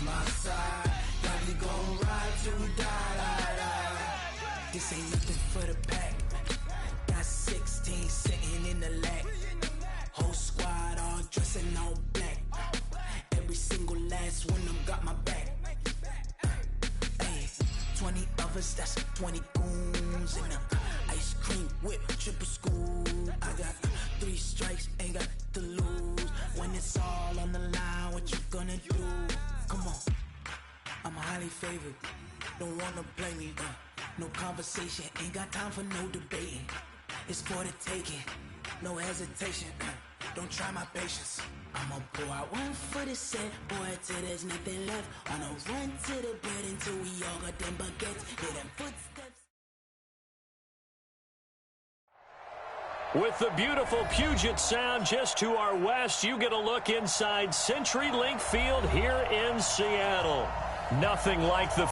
my side. Yeah, we gon' ride till we die. This ain't nothing for the pack. Got 16 sitting in the lap. Whole squad all dressing all black. Every single last one of them got my back. Hey, 20 of us, that's 20 goons in the ice cream whip, triple scoop. I got 3 strikes, ain't got to lose. When it's all on the line, what you gonna do? Come on, I'm highly favored. Don't wanna play me, no conversation. Ain't got time for no debating. It's for the taking, no hesitation. Don't try my patience. I'ma pour out one for the set, boy, till there's nothing left. On a run to the bed until we all got them baguettes. Hear them footsteps. With the beautiful Puget Sound just to our west, you get a look inside CenturyLink Field here in Seattle. Nothing like the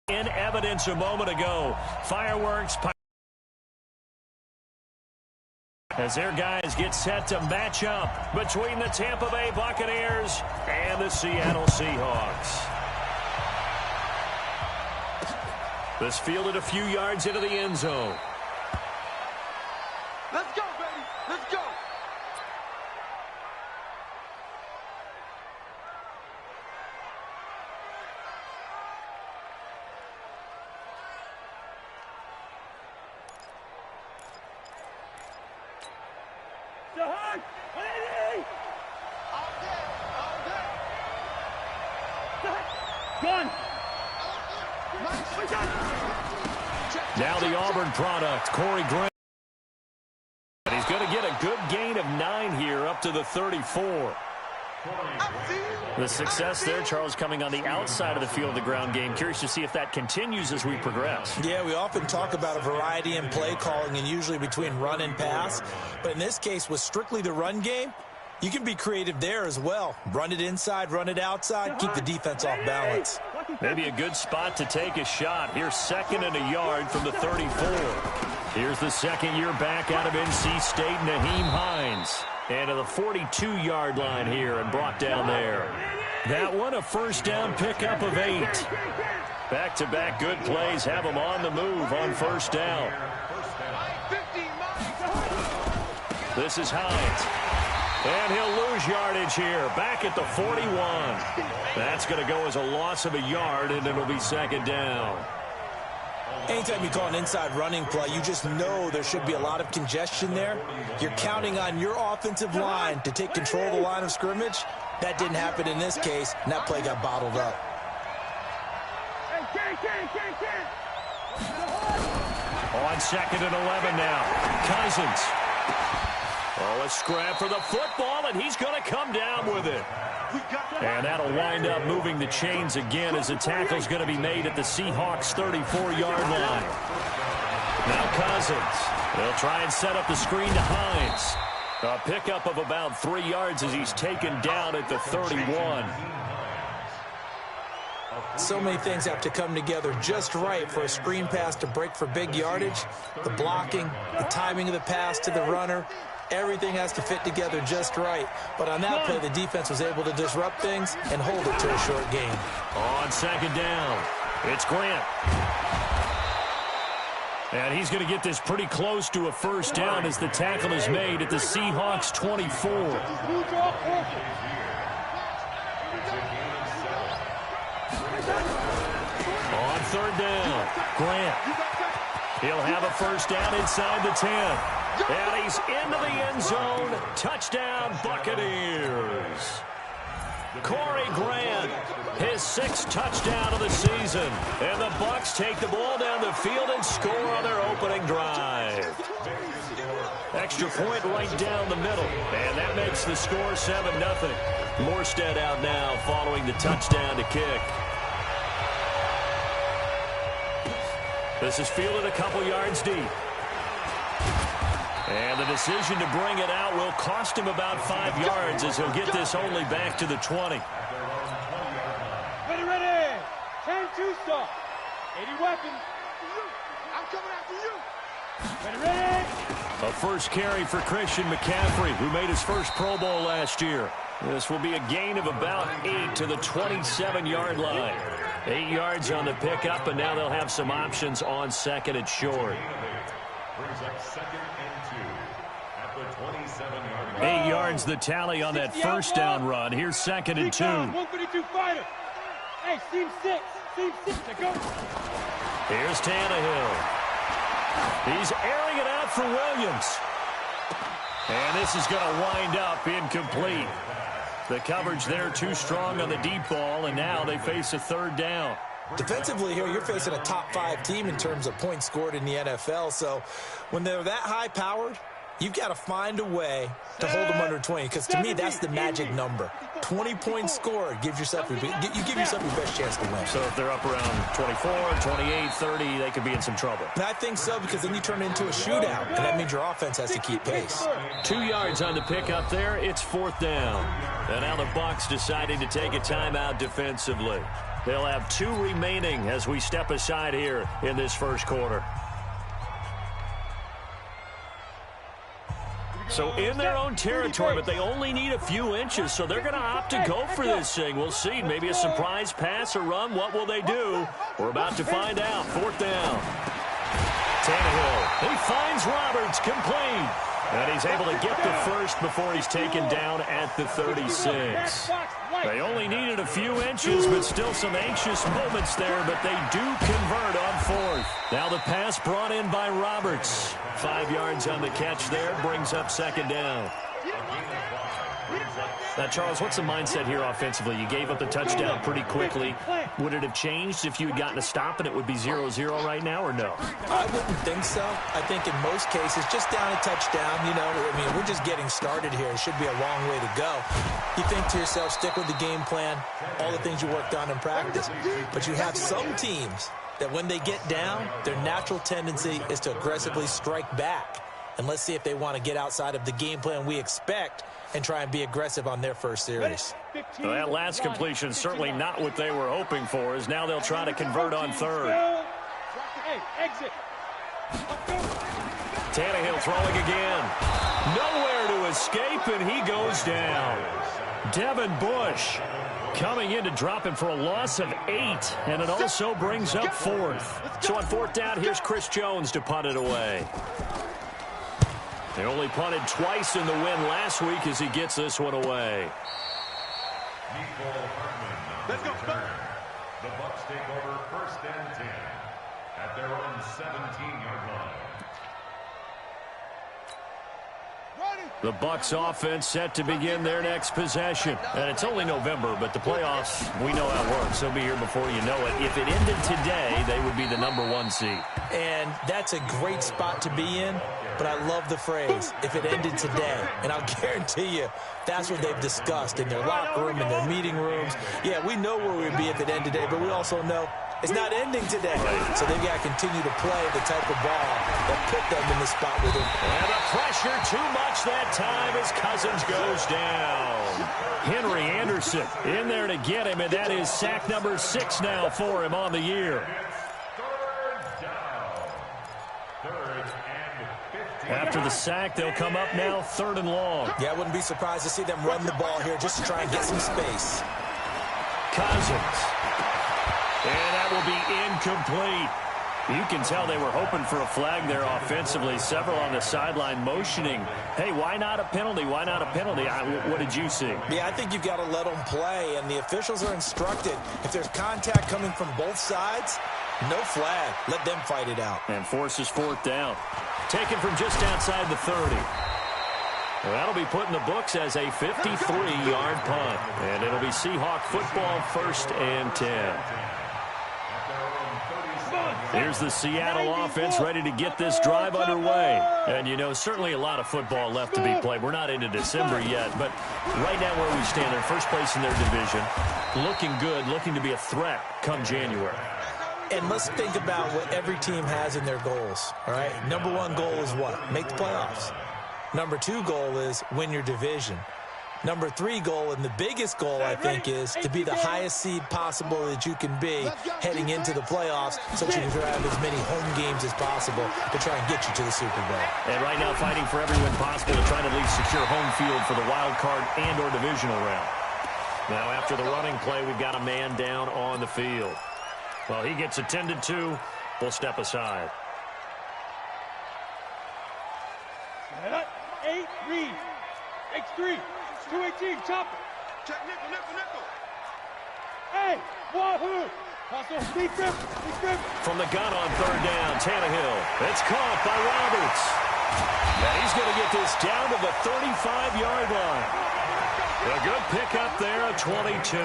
in evidence a moment ago. Fireworks as their guys get set to match up between the Tampa Bay Buccaneers and the Seattle Seahawks. This fielded a few yards into the end zone. Let's go, baby. Let's go. Now the Auburn product, Corey Grant. And he's going to get a good gain of 9 here up to the 34. The success there, Charles, coming on the outside of the field of the ground game. Curious to see if that continues as we progress. Yeah, we often talk about a variety in play calling and usually between run and pass. But in this case, with strictly the run game, you can be creative there as well. Run it inside, run it outside, keep the defense off balance. Maybe a good spot to take a shot. Here's 2nd and a yard from the 34. Here's the second-year back out of NC State, Naheem Hines. And to the 42-yard line here and brought down there. That one a first down pickup of 8. Back-to-back good plays have them on the move on first down. This is Hines. And he'll lose yardage here, back at the 41. That's going to go as a loss of a yard, and it'll be 2nd down. Anytime you call an inside running play, you just know there should be a lot of congestion there. You're counting on your offensive line to take control of the line of scrimmage. That didn't happen in this case, and that play got bottled up. On 2nd and 11 now, Cousins. Oh, a scrap for the football, and he's going to come down with it. And that'll wind up moving the chains again as the tackle's going to be made at the Seahawks' 34-yard line. Now Cousins. They'll try and set up the screen to Hines. A pickup of about 3 yards as he's taken down at the 31. So many things have to come together just right for a screen pass to break for big yardage. The blocking, the timing of the pass to the runner, everything has to fit together just right. But on that play, the defense was able to disrupt things and hold it to a short gain. On 2nd down, it's Grant. And he's going to get this pretty close to a first down as the tackle is made at the Seahawks' 24. On 3rd down, Grant. He'll have a first down inside the 10. And he's into the end zone. Touchdown, Buccaneers. Corey Grant, his 6th touchdown of the season. And the Bucs take the ball down the field and score on their opening drive. Extra point right down the middle. And that makes the score 7-0. Morstead out now following the touchdown to kick. This is fielded a couple yards deep. And the decision to bring it out will cost him about 5 yards as he'll get this only back to the 20. Ready, ready. 10-2 stop. 80 weapons. I'm coming after you. Ready, ready. A first carry for Christian McCaffrey, who made his first Pro Bowl last year. This will be a gain of about 8 to the 27-yard line. 8 yards on the pickup, and now they'll have some options on second and short. Brings up 2nd and 2 at the 27-yard line. 8 yards the tally on that first down run. Here's 2nd and 2. 152 fighter. Hey, seam 6. Seam 6. Go. Here's Tannehill. He's airing it out for Williams. And this is going to wind up incomplete. The coverage there too strong on the deep ball, and now they face a 3rd down. Defensively here, you're facing a top 5 team in terms of points scored in the NFL. So when they're that high-powered, you've got to find a way to hold them under 20. Because to me, that's the magic number. 20 points scored gives yourself you give yourself your best chance to win. So if they're up around 24, 28, 30, they could be in some trouble. And I think so, because then you turn it into a shootout, and that means your offense has to keep pace. 2 yards on the pickup there. It's 4th down. And now the Bucs deciding to take a timeout defensively. They'll have 2 remaining as we step aside here in this first quarter. So in their own territory, but they only need a few inches, so they're going to opt to go for this thing. We'll see. Maybe a surprise pass or run. What will they do? We're about to find out. 4th down. Tannehill. He finds Roberts, complete. And he's able to get the first before he's taken down at the 36. They only needed a few inches, but still some anxious moments there, but they do convert on 4th. Now the pass brought in by Roberts. 5 yards on the catch there, brings up 2nd down. Now, Charles, what's the mindset here offensively? You gave up the touchdown pretty quickly. Would it have changed if you had gotten a stop and it would be 0-0 right now, or no? I wouldn't think so. I think in most cases, just down a touchdown, we're just getting started here. It should be a long way to go. You think to yourself, stick with the game plan, all the things you worked on in practice. But you have some teams that when they get down, their natural tendency is to aggressively strike back. And let's see if they want to get outside of the game plan we expect and try and be aggressive on their first series. Well, that last completion certainly not what they were hoping for, as now they'll try to convert on 3rd. Tannehill throwing again. Nowhere to escape, and he goes down. Devin Bush coming in to drop him for a loss of 8, and it also brings up 4th. So on 4th down, here's Chris Jones to punt it away. They only punted twice in the win last week as he gets this one away. Let's go. The Bucs take over 1st and 10 at their own 17-yard line. The Bucs offense set to begin their next possession. And it's only November, but the playoffs, we know how it works. They'll be here before you know it. If it ended today, they would be the #1 seed. And that's a great spot to be in, but I love the phrase, if it ended today. And I'll guarantee you, that's what they've discussed in their locker room, in their meeting rooms. Yeah, we know where we'd be if it ended today, but we also know it's not ending today. So they've got to continue to play the type of ball that put them in the spot with them. And the pressure too much that time as Cousins goes down. Henry Anderson in there to get him, and that is sack number 6 now for him on the year. After the sack, they'll come up now 3rd and long. Yeah, I wouldn't be surprised to see them run the ball here just to try and get some space. Cousins. And that will be incomplete. You can tell they were hoping for a flag there offensively. Several on the sideline motioning, hey, why not a penalty? Why not a penalty? What did you see? Yeah, I think you've got to let them play, and the officials are instructed. If there's contact coming from both sides, no flag. Let them fight it out. And forces 4th down. Taken from just outside the 30. Well, that'll be put in the books as a 53-yard punt. And it'll be Seahawk football 1st and 10. Here's the Seattle offense ready to get this drive underway. And, certainly a lot of football left to be played. We're not into December yet, but right now where we stand, they're first place in their division. Looking good, looking to be a threat come January. And let's think about what every team has in their goals, all right? #1 goal is what? Make the playoffs. #2 goal is win your division. Number 3 goal, and the biggest goal, I think, is to be the highest seed possible that you can be heading into the playoffs, so that you can have as many home games as possible to try and get you to the Super Bowl. And right now fighting for every win possible to try to at least secure home field for the wild card and or divisional round. Now after the running play, we've got a man down on the field. Well, he gets attended to. We'll step aside. 8-3. X3. 218. Chopper. Check nickel, nickel, nickel. Hey, wahoo. Hustle. Big grip. Big grip. From the gun on third down, Tannehill. It's caught by Roberts. And he's going to get this down to the 35-yard line. A good pickup there, a 22.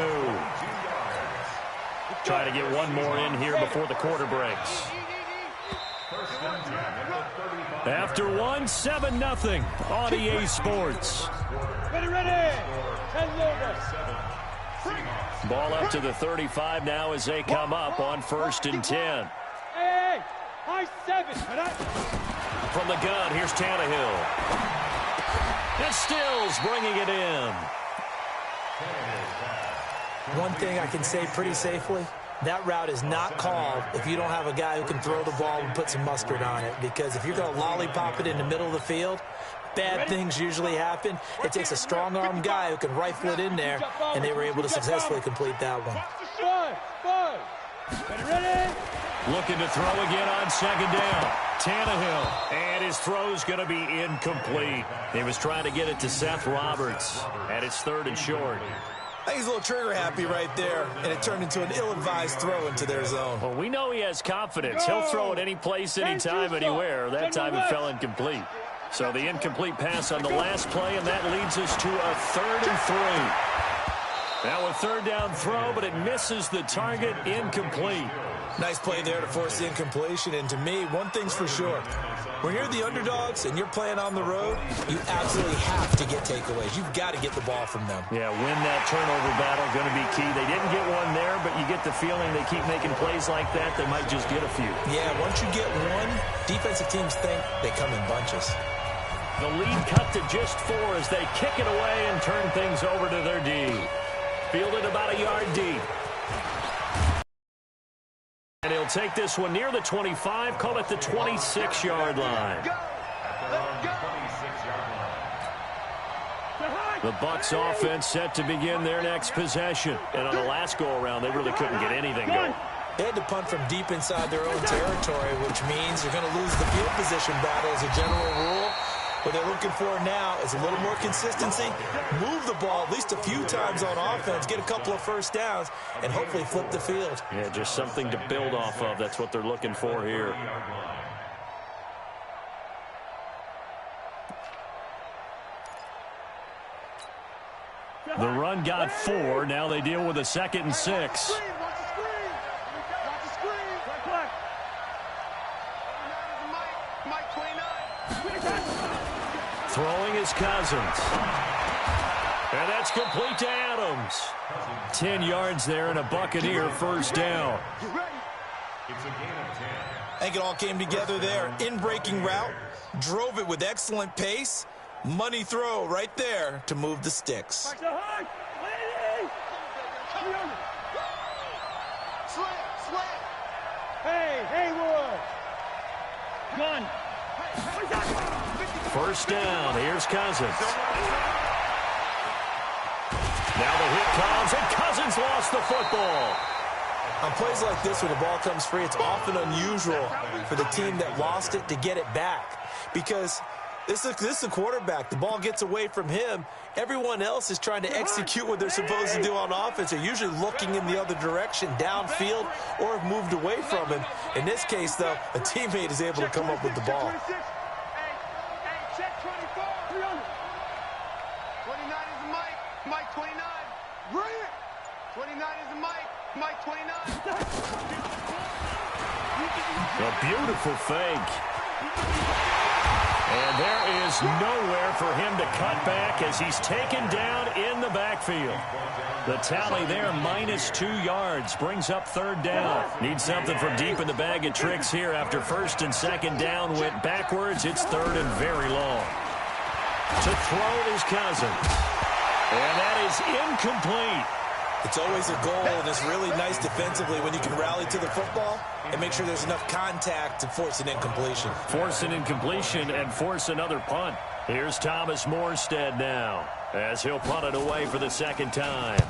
Try to get one more in here before the quarter breaks. After one, 7-0 on EA Sports. Ready. 10 over. Ball up to the 35 now as they come up on 1st and 10. Hey, high 7. From the gun, here's Tannehill. And Stills bringing it in. One thing I can say pretty safely, that route is not called if you don't have a guy who can throw the ball and put some mustard on it. Because if you're going to lollipop it in the middle of the field, bad things usually happen. It takes a strong-armed guy who can rifle it in there, and they were able to successfully complete that one. 5. Ready. Looking to throw again on 2nd down. Tannehill. And his throw's going to be incomplete. He was trying to get it to Seth Roberts. And it's 3rd and short. I think he's a little trigger happy right there, and it turned into an ill-advised throw into their zone. Well, we know he has confidence. He'll throw it any place, anytime, anywhere. That time it fell incomplete. So the incomplete pass on the last play, and that leads us to a 3rd and 3. Now a 3rd down throw, but it misses the target, incomplete. Nice play there to force the incompletion, and to me, one thing's for sure. When you're the underdogs and you're playing on the road, you absolutely have to get takeaways. You've got to get the ball from them. Yeah, win that turnover battle, going to be key. They didn't get one there, but you get the feeling they keep making plays like that, they might just get a few. Yeah, once you get one, defensive teams think they come in bunches. The lead cut to just 4 as they kick it away and turn things over to their D. Fielded about a yard deep. And he'll take this one near the 25, call it the 26-yard line. The Bucs offense set to begin their next possession. And on the last go-around, they really couldn't get anything going. They had to punt from deep inside their own territory, which means you're going to lose the field position battle as a general rule. What they're looking for now is a little more consistency, move the ball at least a few times on offense, get a couple of first downs, and hopefully flip the field. Yeah, just something to build off of. That's what they're looking for here. The run got 4. Now they deal with a 2nd and 6. Throwing is Cousins. And that's complete to Adams. 10 yards there and a Buccaneer first down. It's a gain of 10. I think it all came together there. In-breaking route, drove it with excellent pace. Money throw right there to move the sticks. Hey, Haywood. Gun. First down. Here's Cousins. Now the hit comes, and Cousins lost the football. On plays like this where the ball comes free, it's often unusual for the team that lost it to get it back. Because this is a quarterback. The ball gets away from him. Everyone else is trying to execute what they're supposed to do on offense. They're usually looking in the other direction, downfield, or have moved away from him. In this case, though, a teammate is able to come up with the ball. Check 24. 300. 29 is the mic. Mike 29. Bring it. 29 is the mic. Mike 29. A beautiful fake. And there is nowhere for him to cut back as he's taken down in the backfield. The tally there, -2 yards, brings up 3rd down. Need something from deep in the bag of tricks here after 1st and 2nd down went backwards. It's 3rd and very long. To throw is Cousins. And that is incomplete. It's always a goal, and it's really nice defensively when you can rally to the football and make sure there's enough contact to force an incompletion. Force an incompletion and force another punt. Here's Thomas Morstead now as he'll punt it away for the second time.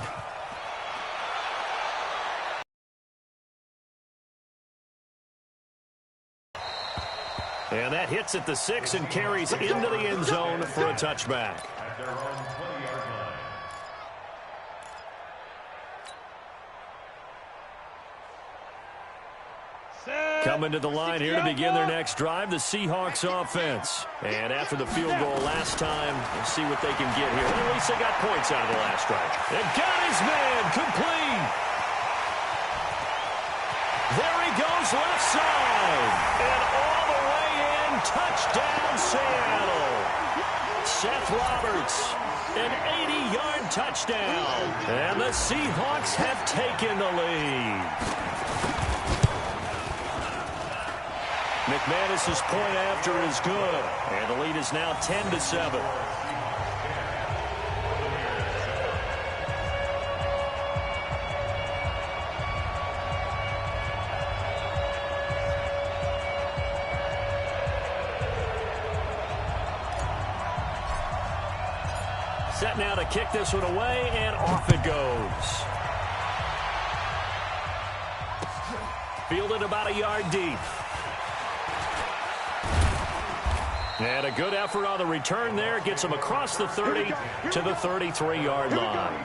And that hits at the 6 and carries into the end zone for a touchback. At their own 20-yard line. Coming to the line here to begin their next drive, the Seahawks offense. And after the field goal last time, we'll see what they can get here. Well, at least they got points out of the last drive. And got his man complete. There he goes left side. And all the way in, touchdown Seattle. Seth Roberts, an 80-yard touchdown. And the Seahawks have taken the lead. McManus's point after is good, and the lead is now 10-7. Set now to kick this one away, and off it goes. Fielded about a yard deep. And a good effort on the return there. Gets him across the 30 to the 33-yard line.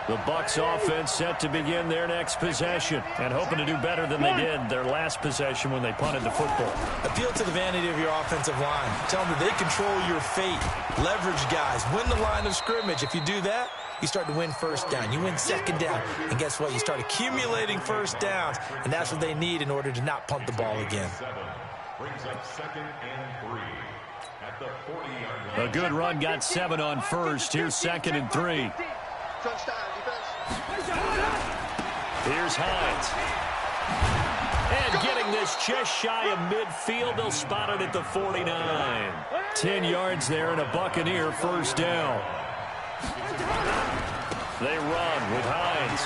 The Bucs offense set to begin their next possession and hoping to do better than they did their last possession when they punted the football. Appeal to the vanity of your offensive line. Tell them that they control your fate. Leverage guys. Win the line of scrimmage. If you do that, you start to win first down. You win second down. And guess what? You start accumulating first downs. And that's what they need in order to not punt the ball again. Brings up 2nd and 3 at the 40-yard line. A good run got 7 on first. Here's 2nd and 3. Here's Hines. And getting this just shy of midfield. They'll spot it at the 49. 10 yards there and a Buccaneer first down. They run with Hines.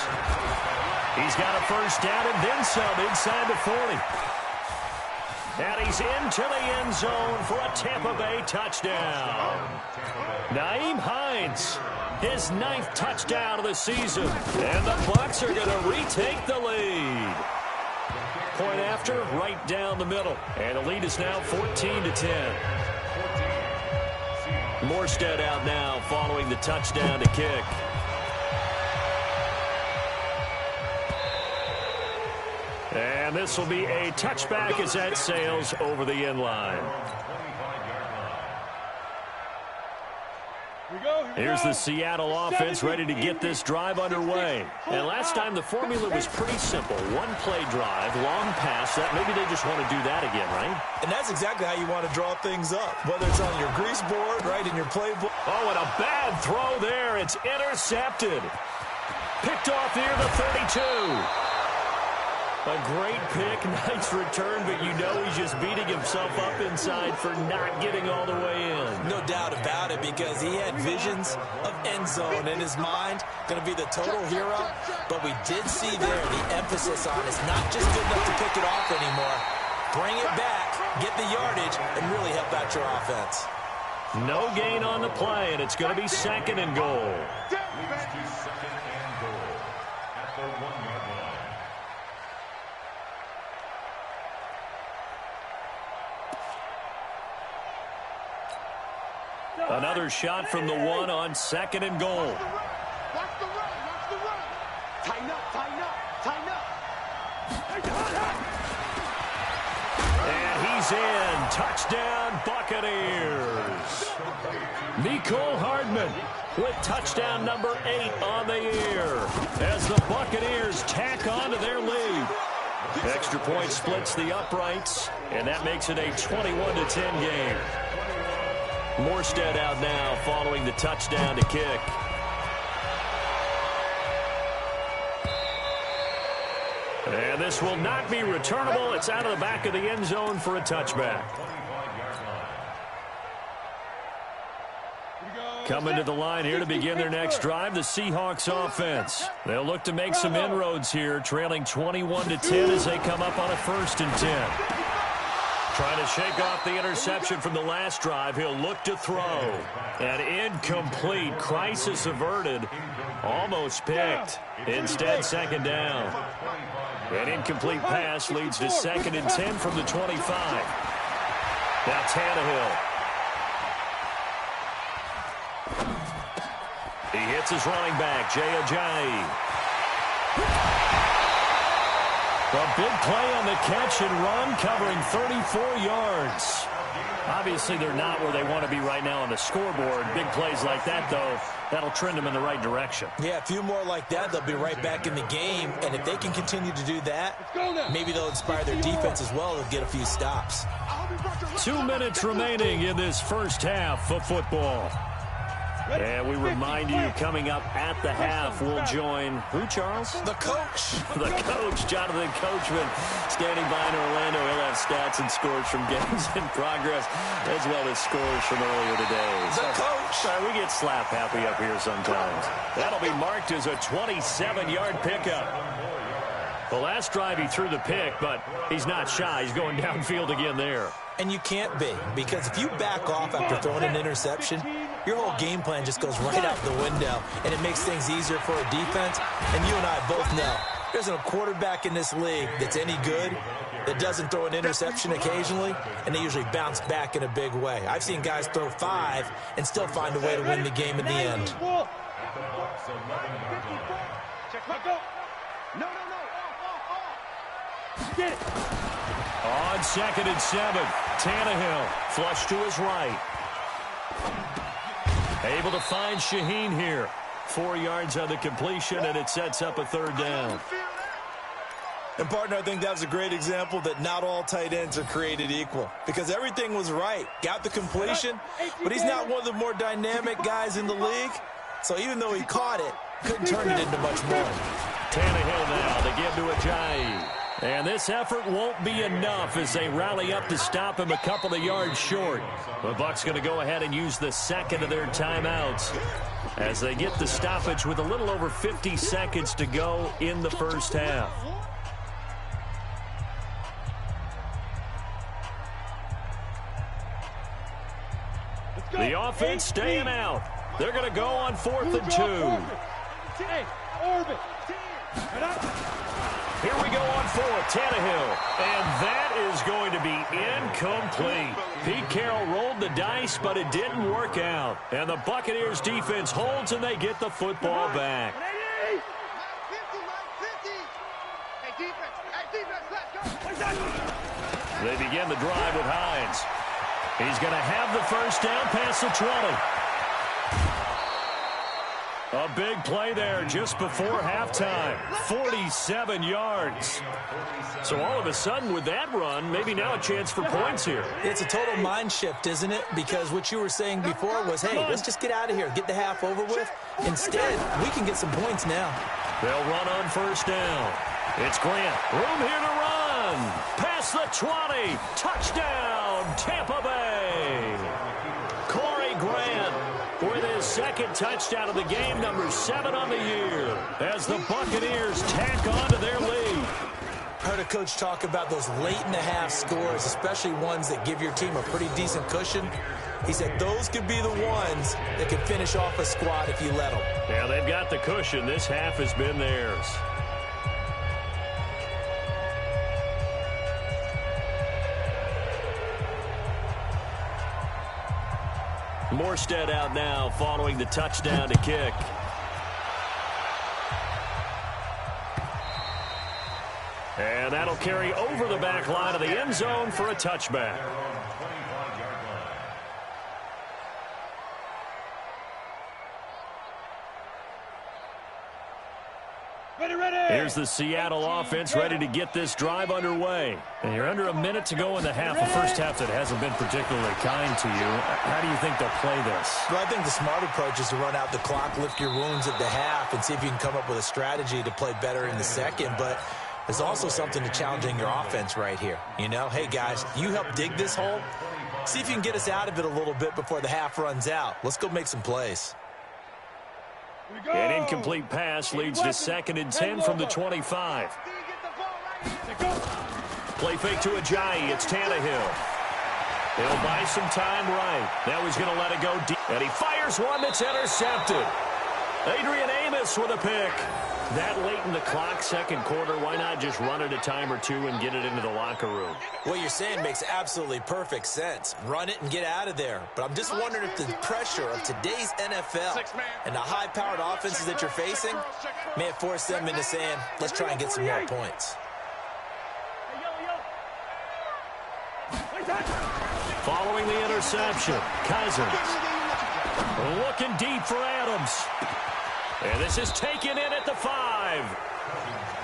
He's got a first down and then some inside the 40. And he's into the end zone for a Tampa Bay touchdown. Nyheim Hines, his 9th touchdown of the season. And the Bucs are going to retake the lead. Point after, right down the middle. And the lead is now 14-10. Morstead out now following the touchdown to kick. And this will be a touchback as that sails over the end line. Here's the Seattle offense ready to get this drive underway. And last time the formula was pretty simple. One play drive, long pass. That maybe they just want to do that again, right? And that's exactly how you want to draw things up. Whether it's on your grease board, right, in your playbook. Oh, and a bad throw there. It's intercepted. Picked off near the 32. A great pick, nice return, but you know he's just beating himself up inside for not getting all the way in. No doubt about it, because he had visions of end zone in his mind. Going to be the total hero, but we did see there the emphasis on it's not just good enough to pick it off anymore. Bring it back, get the yardage, and really help out your offense. No gain on the play, and it's going to be 2nd and goal. Leads to 2nd and goal at the 1-yard line. Another shot from the 1 on 2nd and goal. Watch the run, watch the run. Tighten up, tighten up, tighten up. And he's in. Touchdown, Buccaneers. Mecole Hardman with touchdown number 8 on the year as the Buccaneers tack on to their lead. Extra point splits the uprights, and that makes it a 21-10 game. Morstead out now following the touchdown to kick. And this will not be returnable. It's out of the back of the end zone for a touchback. Coming to the line here to begin their next drive, the Seahawks offense. They'll look to make some inroads here, trailing 21-10 as they come up on a 1st and 10. Trying to shake off the interception from the last drive. He'll look to throw. An incomplete. Crisis averted. Almost picked. Instead, 2nd down. An incomplete pass leads to 2nd and 10 from the 25. Now Tannehill. He hits his running back, Jay Ajayi. A big play on the catch and run, covering 34 yards. Obviously, they're not where they want to be right now on the scoreboard. Big plays like that, though, that'll trend them in the right direction. Yeah, a few more like that, they'll be right back in the game. And if they can continue to do that, maybe they'll inspire their defense as well. They'll get a few stops. 2 minutes remaining in this first half of football. And we remind you, coming up at the half, we'll join, who, Charles? The coach. The coach, Jonathan Coachman, standing by in Orlando. He'll have stats and scores from games in progress, as well as scores from earlier today. The coach. We get slap happy up here sometimes. That'll be marked as a 27-yard pickup. The last drive he threw the pick, but he's not shy. He's going downfield again there. And you can't be, because if you back off after throwing an interception, your whole game plan just goes right out the window, and it makes things easier for a defense. And you and I both know there's a quarterback in this league that's any good that doesn't throw an interception occasionally, and they usually bounce back in a big way. I've seen guys throw 5 and still find a way to win the game in the end. Get it. On 2nd and 7, Tannehill flush to his right. Able to find Shaheen here. 4 yards on the completion, and it sets up a 3rd down. And, partner, I think that was a great example that not all tight ends are created equal, because everything was right. Got the completion, but he's not one of the more dynamic guys in the league. So even though he caught it, couldn't turn it into much more. Tannehill now to give to Ajayi. And this effort won't be enough as they rally up to stop him a couple of yards short. The Bucs going to go ahead and use the 2nd of their timeouts as they get the stoppage with a little over 50 seconds to go in the first half. The offense staying out. They're going to go on 4th and 2. Hey, orbit. Here we go on 4th, Tannehill. And that is going to be incomplete. Pete Carroll rolled the dice, but it didn't work out. And the Buccaneers defense holds, and they get the football back. They begin the drive with Hines. He's going to have the first down past the 20. A big play there just before halftime. 47 yards. So all of a sudden with that run, maybe now a chance for points here. It's a total mind shift, isn't it? Because what you were saying before was, hey, let's just get out of here, get the half over with. Instead, we can get some points now. They'll run on 1st down. It's Grant. Room here to run. Past the 20. Touchdown, Tampa Bay. Corey Grant with his 2nd touchdown of the game, number 7 on the year, as the Buccaneers tack on to their lead. I heard a coach talk about those late-in-the-half scores, especially ones that give your team a pretty decent cushion. He said those could be the ones that could finish off a squad if you let them. Yeah, they've got the cushion. This half has been theirs. Morstead out now following the touchdown to kick. And that'll carry over the back line of the end zone for a touchback. Here's the Seattle offense ready to get this drive underway. And you're under a minute to go in the half. The first half that hasn't been particularly kind to you. How do you think they'll play this? Well, I think the smart approach is to run out the clock, lift your wounds at the half, and see if you can come up with a strategy to play better in the second. But there's also something to challenging your offense right here. You know, hey, guys, you help dig this hole. See if you can get us out of it a little bit before the half runs out. Let's go make some plays. An incomplete pass leads to 2nd and 10 from the 25. Play fake to Ajayi. It's Tannehill. He'll buy some time right. Now he's going to let it go deep. And he fires one that's intercepted. Adrian Amos with a pick. That late in the clock, second quarter, why not just run it a time or two and get it into the locker room? What you're saying makes absolutely perfect sense. Run it and get out of there. But I'm just wondering if the pressure of today's NFL and the high-powered offenses that you're facing may have forced them into saying, let's try and get some more points. Following the interception, Cousins looking deep for Adams. And this is taken in at the 5.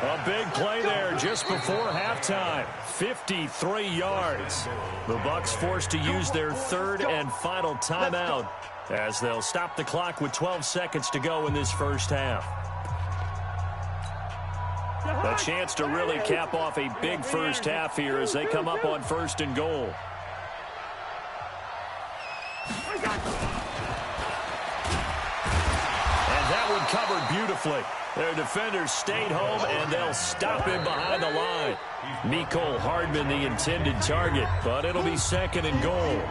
A big play there just before halftime. 53 yards. The Bucs forced to use their 3rd and final timeout as they'll stop the clock with 12 seconds to go in this first half. A chance to really cap off a big first half here as they come up on 1st and goal. Covered beautifully. Their defenders stayed home, and they'll stop him behind the line. Mecole Hardman, the intended target, but it'll be 2nd and goal.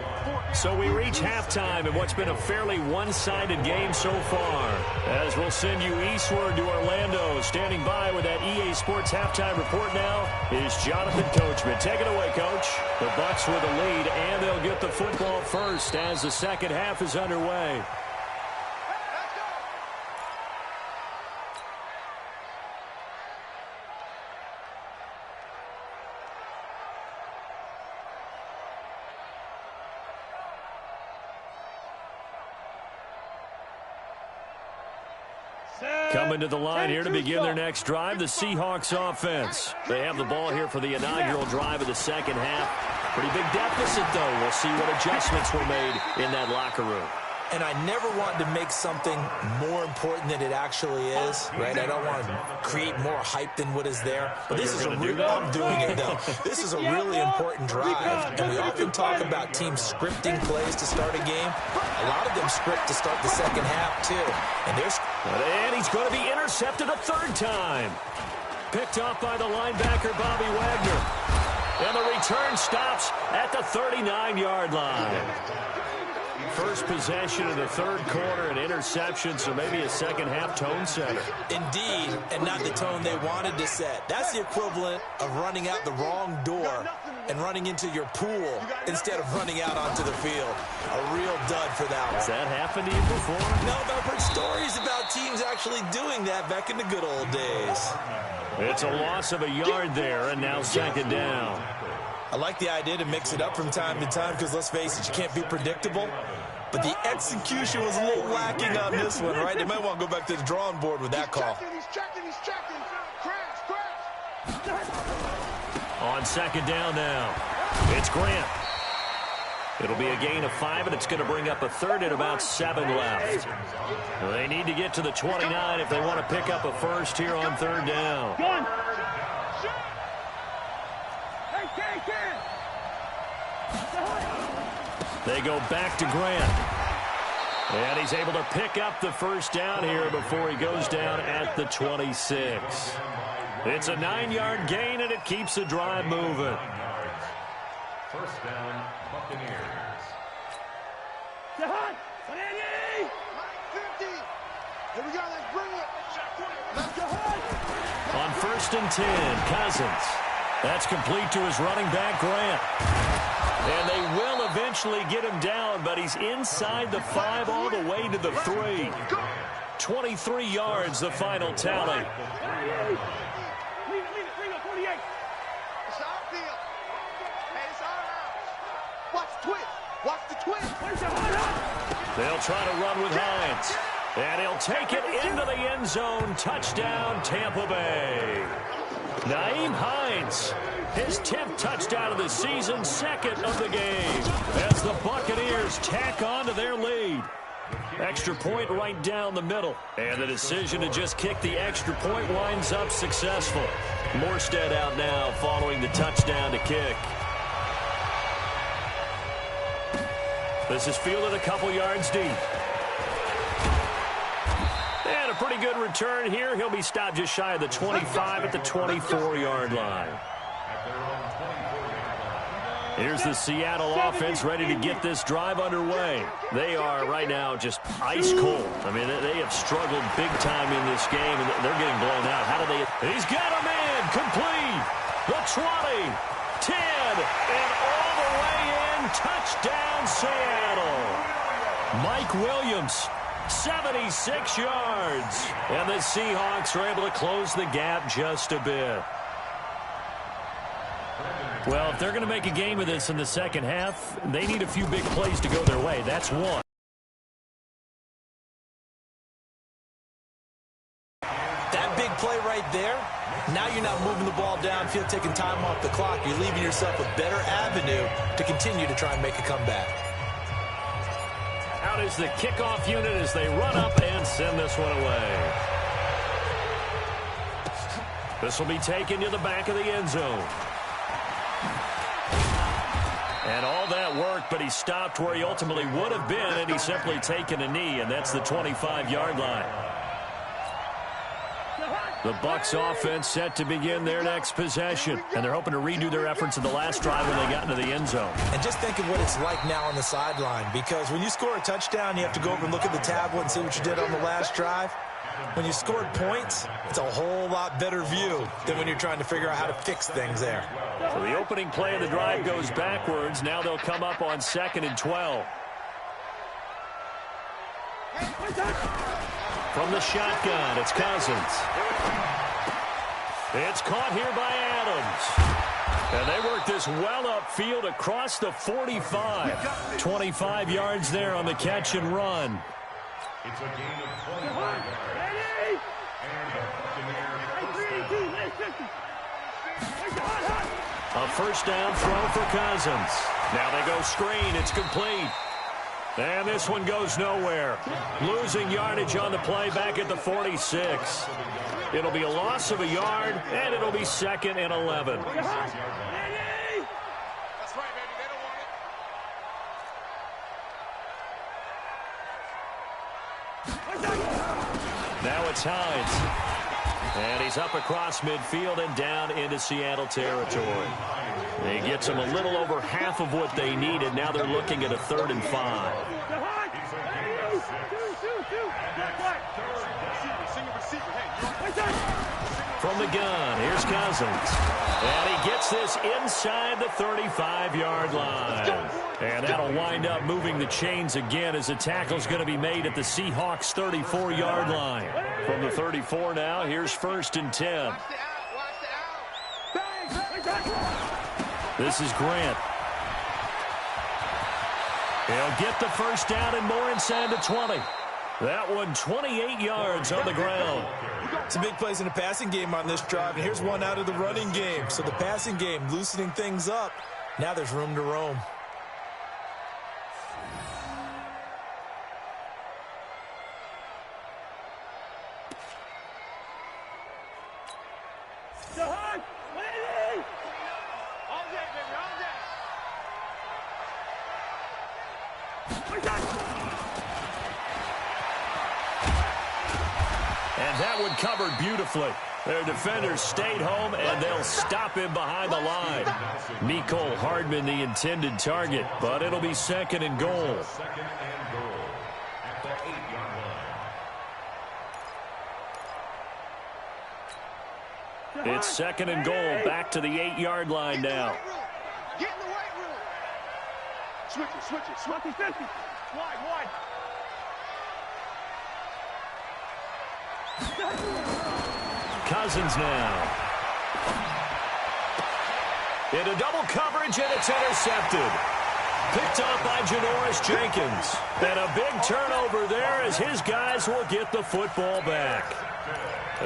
So we reach halftime in what's been a fairly one-sided game so far. As we'll send you eastward to Orlando. Standing by with that EA Sports halftime report now is Jonathan Coachman. Take it away, Coach. The Bucs with the lead, and they'll get the football first as the second half is underway. Coming to the line here to begin their next drive, the Seahawks offense. They have the ball here for the inaugural drive of the second half. Pretty big deficit, though. We'll see what adjustments were made in that locker room. And I never want to make something more important than it actually is, right? I don't want to create more hype than what is there. But this is a real, I'm doing it, though. This is a really important drive. And we often talk about teams scripting plays to start a game. A lot of them script to start the second half, too. And he's going to be intercepted a 3rd time. Picked off by the linebacker, Bobby Wagner. And the return stops at the 39-yard line. First possession of the 3rd quarter, an interception, so maybe a second-half tone setter. Indeed, and not the tone they wanted to set. That's the equivalent of running out the wrong door and running into your pool instead of running out onto the field. A real dud for that one. Has that happened to you before? No, but I've heard stories about teams actually doing that back in the good old days. It's a loss of a yard there, and now 2nd down. I like the idea to mix it up from time to time because, let's face it, you can't be predictable. But the execution was a little lacking on this one, right? They might want to go back to the drawing board with that call. He's checking. Crash. On 2nd down now, it's Grant. It'll be a gain of 5, and it's going to bring up a 3rd and about 7 left. They need to get to the 29 if they want to pick up a first here on 3rd down. They go back to Grant. And he's able to pick up the first down here before he goes down at the 26. It's a 9-yard gain, and it keeps the drive moving. First down, Buccaneers. 50. Here we go, let's bring it. Let's go. On 1st and 10, Cousins. That's complete to his running back, Grant. And they will eventually get him down, but he's inside the 5 all the way to the 3. 23 yards, the final tally. Watch the twist. They'll try to run with Hines. And he'll take it into the end zone. Touchdown, Tampa Bay. Nyheim Hines, his 10th touchdown of the season, 2nd of the game, as the Buccaneers tack on to their lead. Extra point right down the middle. And the decision to just kick the extra point winds up successful. Morstead out now following the touchdown to kick. This is fielded a couple yards deep. And a pretty good return here. He'll be stopped just shy of the 25 at the 24-yard line. Here's the Seattle offense ready to get this drive underway. They are right now just ice cold. I mean, they have struggled big time in this game, and they're getting blown out. How do they? He's got a man complete. The 20, 10, and all the way in. Touchdown, Seattle. Mike Williams, 76 yards. And the Seahawks are able to close the gap just a bit. Well, if they're going to make a game of this in the second half, they need a few big plays to go their way. That's one. That big play right there, now you're not moving the ball downfield, taking time off the clock. You're leaving yourself a better avenue to continue to try and make a comeback. Out is the kickoff unit as they run up and send this one away. This will be taken to the back of the end zone. And all that work, but he stopped where he ultimately would have been, and he's simply taken a knee, and that's the 25-yard line. The Bucs offense set to begin their next possession, and they're hoping to redo their efforts in the last drive when they got into the end zone. And just think of what it's like now on the sideline, because when you score a touchdown, you have to go over and look at the tablet and see what you did on the last drive. When you scored points, it's a whole lot better view than when you're trying to figure out how to fix things there. So the opening play of the drive goes backwards. Now they'll come up on 2nd and 12. From the shotgun, it's Cousins. It's caught here by Adams. And they work this well upfield across the 45. 25 yards there on the catch and run. It's a gain of 25 yards. A first down throw for Cousins. Now they go screen. It's complete. And this one goes nowhere. Losing yardage on the play back at the 46. It'll be a loss of a yard, and it'll be 2nd and 11. That's right, baby. They don't want it. Now it's Hines. And he's up across midfield and down into Seattle territory. He gets them a little over half of what they needed. Now they're looking at a 3rd and 5. From the gun, here's Cousins. And he gets this inside the 35-yard line. And that'll wind up moving the chains again as the tackle's going to be made at the Seahawks' 34-yard line. From the 34 now, here's 1st and 10. This is Grant. He'll get the first down and more inside the 20. That one 28 yards on the ground. Some big plays in the passing game on this drive, and here's one out of the running game. So the passing game loosening things up. Now there's room to roam. And that one covered beautifully. Their defenders stayed home, and they'll stop him behind the line. Mecole Hardman, the intended target, but it'll be 2nd and goal. 2nd and goal at the 8-yard line. It's 2nd and goal, back to the 8-yard line now. Get in the weight room. Switch it. Wide. Cousins now. Into double coverage, and it's intercepted. Picked up by Janoris Jenkins. And a big turnover there as his guys will get the football back.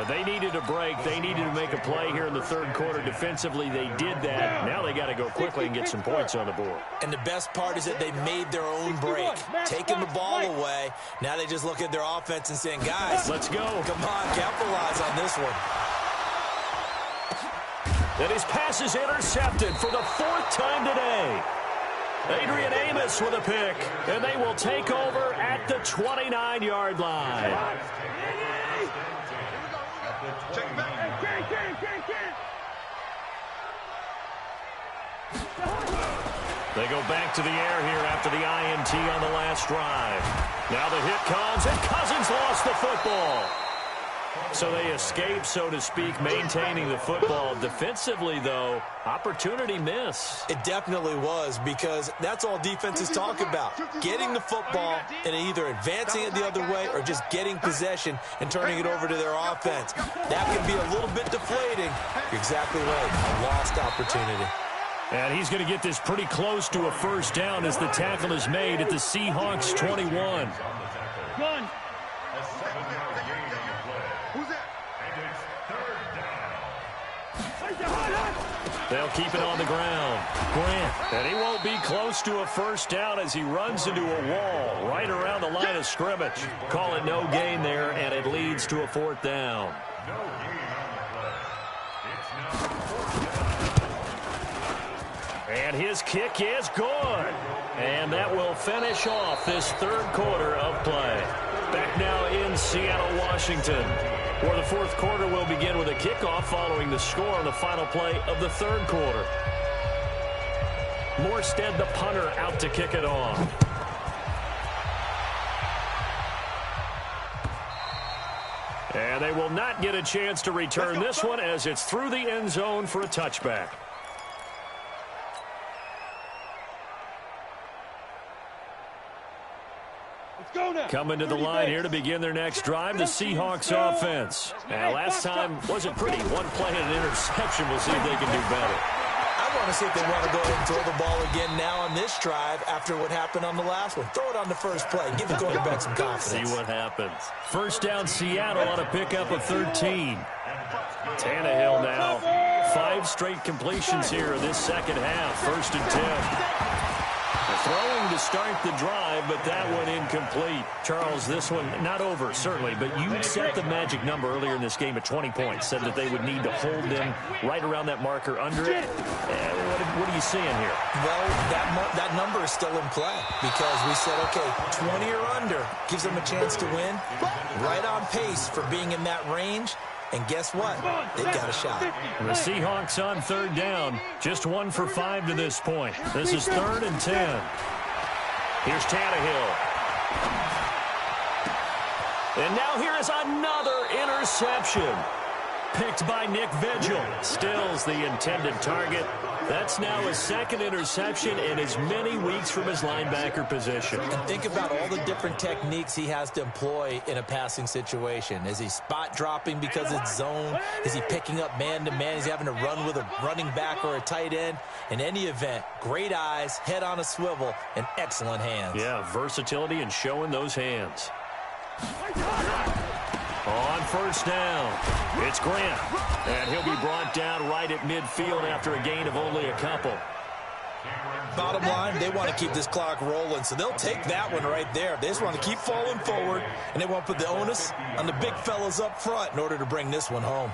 They needed a break. They needed to make a play here in the 3rd quarter. Defensively, they did that. Now they got to go quickly and get some points on the board. And the best part is that they made their own break, taking the ball away. Now they just look at their offense and saying, guys, let's go. Come on, capitalize on this one. And his pass is intercepted for the 4th time today. Adrian Amos with a pick, and they will take over at the 29-yard line. They go back to the air here after the INT on the last drive. Now the hit comes, and Cousins lost the football. So they escape, so to speak, maintaining the football. Defensively, though, opportunity miss. It definitely was, because that's all defenses talk about. Getting the football and either advancing it the other way or just getting possession and turning it over to their offense. That can be a little bit deflating. You're exactly right. A lost opportunity. And he's going to get this pretty close to a first down as the tackle is made at the Seahawks 21. Gun. Who's that? And it's 3rd down. They'll keep it on the ground. Grant. And he won't be close to a first down as he runs into a wall right around the line of scrimmage. Call it no gain there, and it leads to a 4th down. No gain on the play. It's now 4th down. And his kick is good. And that will finish off this 3rd quarter of play. Back now in Seattle, Washington, where the 4th quarter will begin with a kickoff following the score on the final play of the 3rd quarter. Morstead, the punter, out to kick it off. And they will not get a chance to return this one as it's through the end zone for a touchback. Coming to the line here to begin their next drive, the Seahawks offense. Now, last time wasn't pretty. One play and an interception. We'll see if they can do better. I want to see if they want to go ahead and throw the ball again now on this drive after what happened on the last one. Throw it on the first play. Give the quarterback some confidence. See what happens. First down, Seattle on a pickup of 13. Tannehill now. 5 straight completions here in this second half. 1st and 10. Throwing to start the drive, but that one incomplete. Charles, this one not over, certainly, but you set the magic number earlier in this game at 20 points, said that they would need to hold them right around that marker under it. What are you seeing here? Well, that number is still in play because we said, okay, 20 or under gives them a chance to win. Right on pace for being in that range. And guess what? They've got a shot. The Seahawks on 3rd down. Just 1 for 5 to this point. This is 3rd and 10. Here's Tannehill. And now here is another interception. Picked by Nick Vigil. Stills the intended target. That's now his 2nd interception in as many weeks from his linebacker position. And think about all the different techniques he has to employ in a passing situation. Is he spot dropping because it's zone? Is he picking up man-to-man? Is he having to run with a running back or a tight end? In any event, great eyes, head on a swivel, and excellent hands. Yeah, versatility and showing those hands. On 1st down, it's Grant. And he'll be brought down right at midfield after a gain of only a couple. Bottom line, they want to keep this clock rolling, so they'll take that one right there. They just want to keep falling forward, and they want to put the onus on the big fellas up front in order to bring this one home.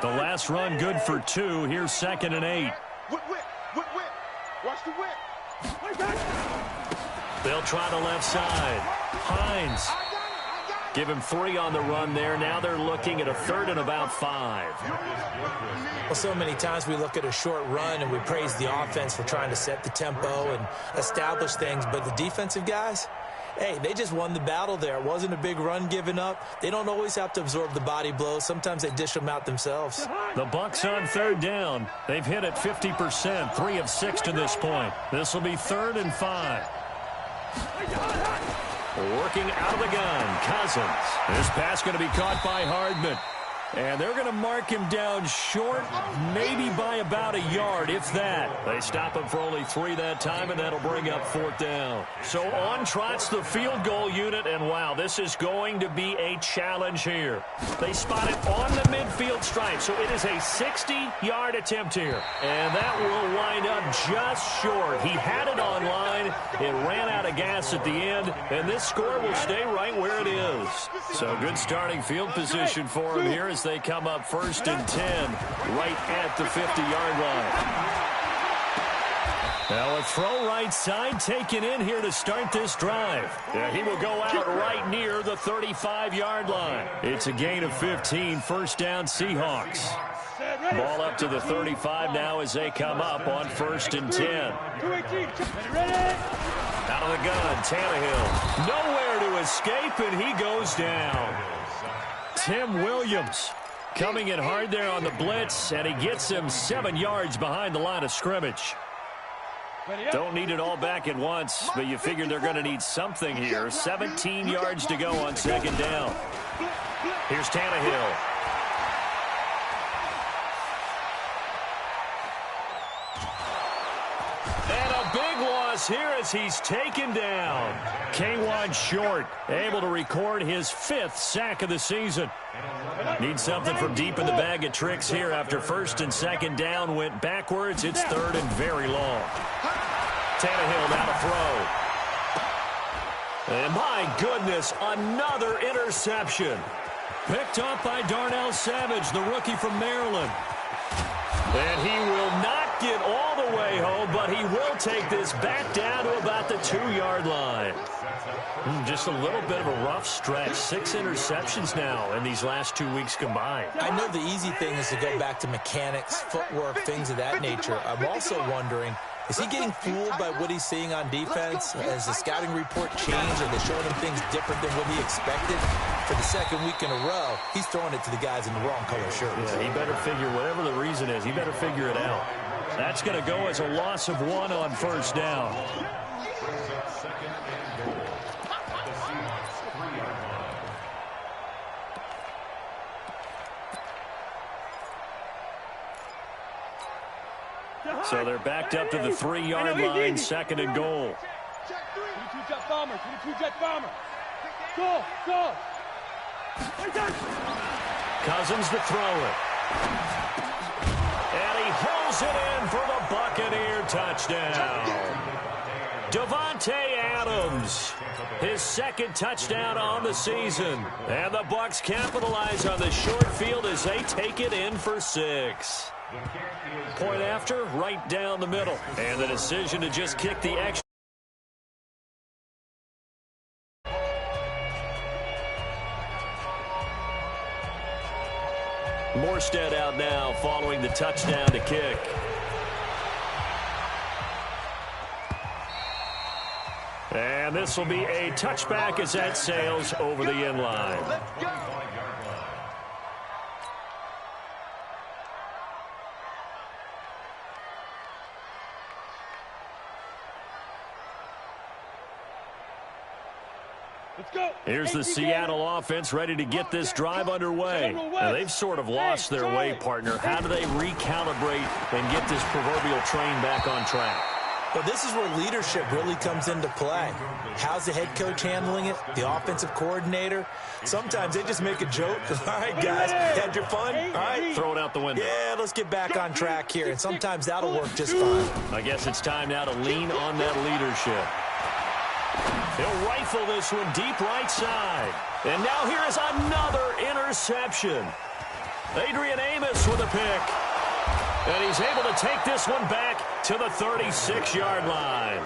The last run good for 2. Here's 2nd and 8. Whip. Watch the whip. They'll try the left side. Hines. Give him 3 on the run there. Now they're looking at a 3rd and about 5. Well, so many times we look at a short run and we praise the offense for trying to set the tempo and establish things. But the defensive guys, hey, they just won the battle there. It wasn't a big run given up. They don't always have to absorb the body blows. Sometimes they dish them out themselves. The Bucs on 3rd down. They've hit it 50%, 3 of 6 to this point. This will be 3rd and 5. Working out of the gun, Cousins. This pass going to be caught by Hardman. And they're going to mark him down short, maybe by about a yard, if that. They stop him for only 3 that time, and that'll bring up 4th down. So on trots the field goal unit, and wow, this is going to be a challenge here. They spot it on the midfield stripe, so it is a 60-yard attempt here. And that will wind up just short. He had it on line. It ran out of gas at the end, and this score will stay right where it is. So good starting field position for him here as they come up 1st and 10 right at the 50-yard line. Now a throw right side taken in here to start this drive. Yeah, he will go out right near the 35-yard line. It's a gain of 15, 1st down Seahawks. Ball up to the 35 now as they come up on 1st and 10. Out of the gun, Tannehill. Nowhere to escape, and he goes down. Tim Williams coming in hard there on the blitz, and he gets him 7 yards behind the line of scrimmage. Don't need it all back at once, but you figure they're going to need something here. 17 yards to go on 2nd down. Here's Tannehill. And a big loss here as he's taken down. K'Wan Short able to record his 5th sack of the season. Need something from deep in the bag of tricks here after 1st and 2nd down went backwards. It's 3rd and very long. Tannehill now to throw. And my goodness, another interception. Picked up by Darnell Savage, the rookie from Maryland. And he will not get all the way home, but he will take this back down to about the 2-yard line. Just a little bit of a rough stretch. 6 interceptions now in these last 2 weeks combined. I know the easy thing is to go back to mechanics, footwork, things of that nature. I'm also wondering, is he getting fooled by what he's seeing on defense? Has the scouting report changed? Are they showing him things different than what he expected? For the 2nd week in a row, he's throwing it to the guys in the wrong color shirts. Yeah, he better figure, whatever the reason is, he better figure it out. That's going to go as a loss of 1 on 1st down. So they're backed up to the 3-yard line, 2nd and goal. 22 jet bomber, 22 jet bomber. Go, go. Cousins to throw it. And he hauls it in for the Buccaneer touchdown. Davante Adams, his 2nd touchdown on the season. And the Bucs capitalize on the short field as they take it in for 6. Point after, right down the middle. And the decision to just kick the extra. Morstead out now following the touchdown to kick. And this will be a touchback as that sails over the end line. Here's the Seattle offense ready to get this drive underway. Now, they've sort of lost their way, partner. How do they recalibrate and get this proverbial train back on track? Well, this is where leadership really comes into play. How's the head coach handling it? The offensive coordinator? Sometimes they just make a joke. All right, guys, had your fun? All right. Throw it out the window. Yeah, let's get back on track here. And sometimes that'll work just fine. I guess it's time now to lean on that leadership. He'll rifle this one deep right side. And now here is another interception. Adrian Amos with a pick. And he's able to take this one back to the 36-yard line.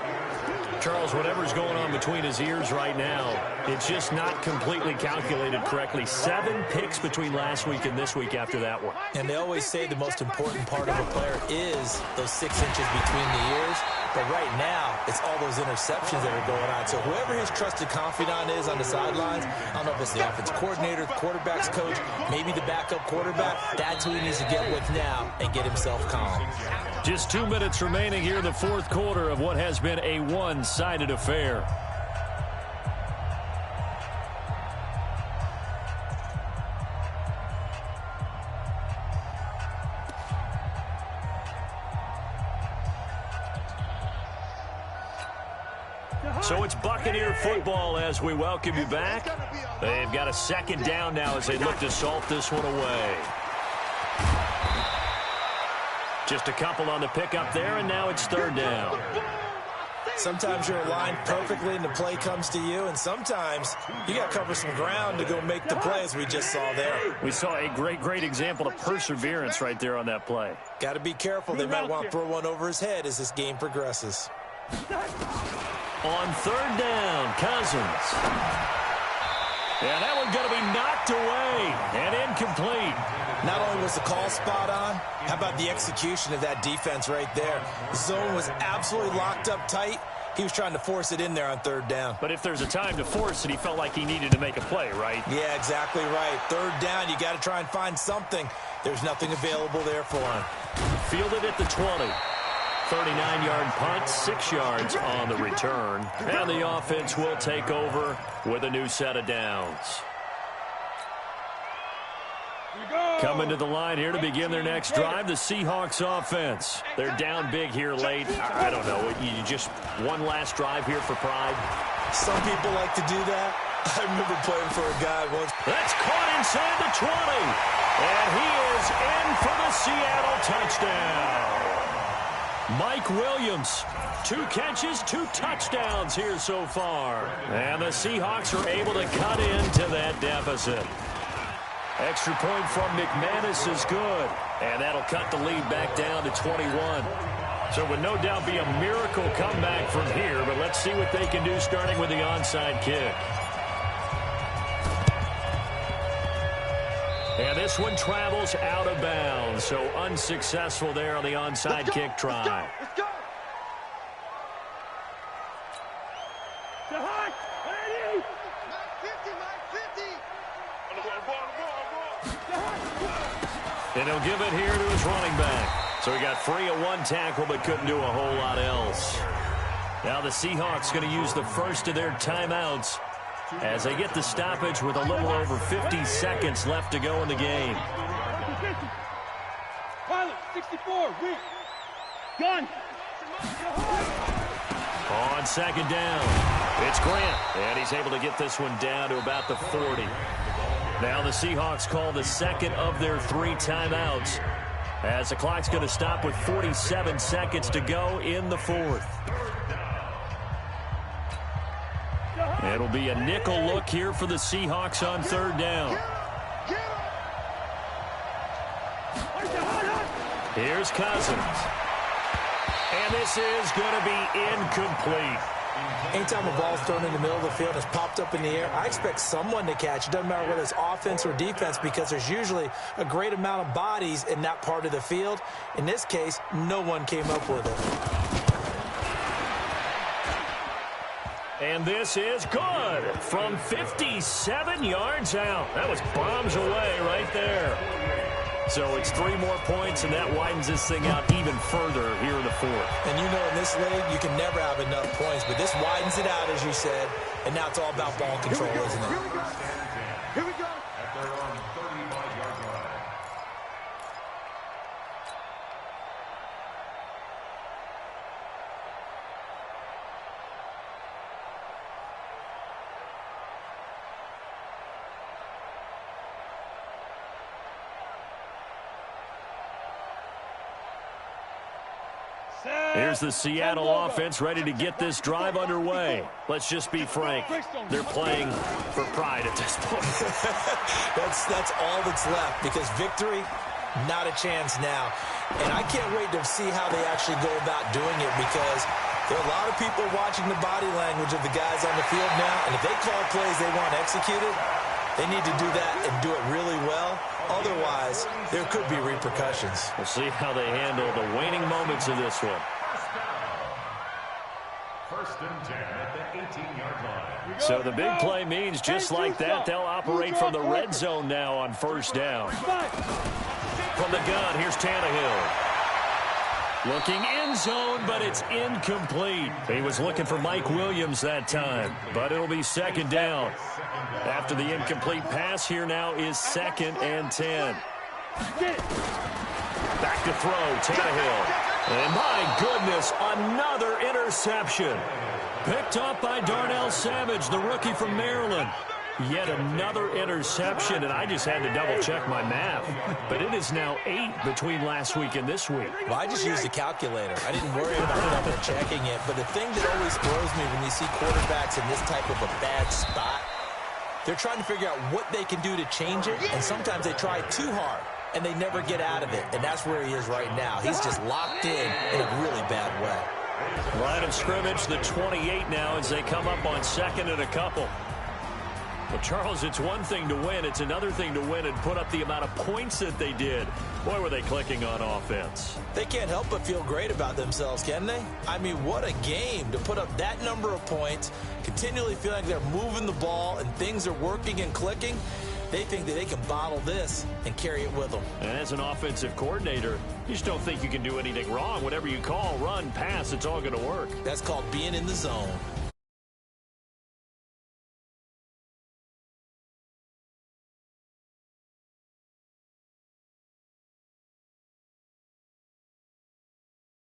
Charles, whatever's going on between his ears right now, it's just not completely calculated correctly. 7 picks between last week and this week after that one. And they always say the most important part of a player is those 6 inches between the ears. But right now, it's all those interceptions that are going on. So whoever his trusted confidant is on the sidelines, I don't know if it's the offensive coordinator, the quarterback's coach, maybe the backup quarterback, that's who he needs to get with now and get himself calm. Just 2 minutes remaining here in the 4th quarter of what has been a one-sided affair. So it's Buccaneer football as we welcome you back. They've got a second down now as they look to salt this one away. Just a couple on the pickup there, and now it's third down. Sometimes you're aligned perfectly and the play comes to you, and sometimes you got to cover some ground to go make the play, as we just saw there. We saw a great example of perseverance right there on that play. Got to be careful. They might want to throw one over his head as this game progresses. On third down, Cousins. And that one's going to be knocked away and incomplete. Not only was the call spot on, how about the execution of that defense right there? The zone was absolutely locked up tight. He was trying to force it in there on third down. But if there's a time to force it, he felt like he needed to make a play, right? Yeah, exactly right. Third down, you got to try and find something. There's nothing available there for him. Fielded at the 20. 39-yard punt, 6 yards on the return. And the offense will take over with a new set of downs. Coming to the line here to begin their next drive, the Seahawks offense. They're down big here late. I don't know. You just one last drive here for pride. Some people like to do that. I remember playing for a guy once. That's caught inside the 20. And he is in for the Seattle touchdown. Mike Williams, 2 catches, 2 touchdowns here so far. And the Seahawks are able to cut into that deficit. Extra point from McManus is good. And that'll cut the lead back down to 21. So it would no doubt be a miracle comeback from here, but let's see what they can do starting with the onside kick. And this one travels out of bounds, so unsuccessful there on the onside kick try. Let's go. The hot, ready? 50. And he'll give it here to his running back. So he got free of one tackle but couldn't do a whole lot else. Now the Seahawks going to use the first of their timeouts as they get the stoppage with a little over 50 seconds left to go in the game. Pilot, 64, weak. Gun. On second down, it's Grant, and he's able to get this one down to about the 40. Now the Seahawks call the second of their 3 timeouts as the clock's going to stop with 47 seconds to go in the 4th. It'll be a nickel look here for the Seahawks on third down. Here's Cousins. And this is going to be incomplete. Anytime a ball's thrown in the middle of the field and it's popped up in the air, I expect someone to catch. It doesn't matter whether it's offense or defense because there's usually a great amount of bodies in that part of the field. In this case, no one came up with it. And this is good from 57 yards out. That was bombs away right there. So it's 3 more points, and that widens this thing out even further here in the 4th. And you know in this league, you can never have enough points, but this widens it out, as you said, and now it's all about ball control, isn't it? Here we go. At their own 35-yard line. Here's the Seattle offense ready to get this drive underway. Let's just be frank. They're playing for pride at this point. That's all that's left because victory, not a chance now. And I can't wait to see how they actually go about doing it because there are a lot of people watching the body language of the guys on the field now. And if they call plays they want executed, they need to do that and do it really well. Otherwise, there could be repercussions. We'll see how they handle the waning moments of this one. First and 10 at the 18-yard line. So the big play means just like that, they'll operate from the red zone now on first down. From the gun, here's Tannehill. Looking end zone, but it's incomplete. He was looking for Mike Williams that time, but it'll be second down. After the incomplete pass, here now is 2nd and 10. Back to throw, Tannehill. And my goodness, another interception. Picked off by Darnell Savage, the rookie from Maryland. Yet another interception, and I just had to double-check my math. But it is now 8 between last week and this week. Well, I just used a calculator. I didn't worry about double-checking it. But the thing that always throws me when you see quarterbacks in this type of a bad spot, they're trying to figure out what they can do to change it, and sometimes they try too hard, and they never get out of it. And that's where he is right now. He's just locked in a really bad way. Line of scrimmage, the 28 now as they come up on second and a couple. Well, Charles, it's one thing to win. It's another thing to win and put up the amount of points that they did. Boy, were they clicking on offense. They can't help but feel great about themselves, can they? I mean, what a game to put up that number of points, continually feeling like they're moving the ball and things are working and clicking. They think that they can bottle this and carry it with them. And as an offensive coordinator, you just don't think you can do anything wrong. Whatever you call, run, pass, it's all going to work. That's called being in the zone.